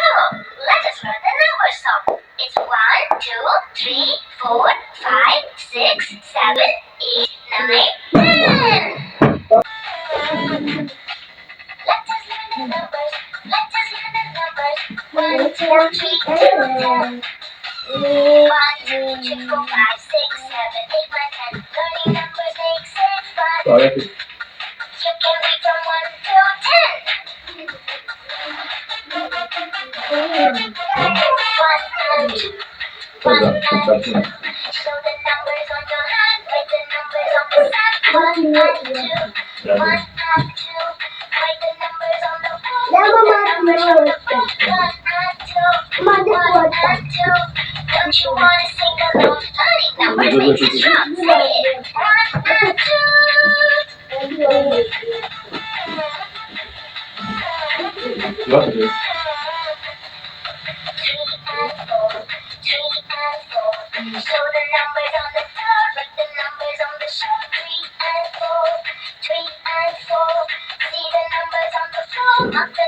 Let us learn the number song. It's 1, 2, 3, 4, 5, 6, 7, 8, 9, 10. Let us learn the numbers. Let us learn the numbers. 1, 2, 3, 2, 10. 1, 2, 3, 4, 5, 6, 7, 8, 9, 10. Learning numbers makes it fun. You can read from 1 to 10. 1 and 2. 1 and 2. Show the numbers on your hand. Write the numbers on the sand. 1 and 2. 1 and 2. Write the numbers on the wall. Write the numbers on the board. 1 and 2. 1 and 2. Don't you want to sing along? Learning numbers makes us strong. Say it. 1 and 2. Show the numbers on the floor, write the numbers on the shore. 3 and 4, 3 and 4. See the numbers on the floor, mark the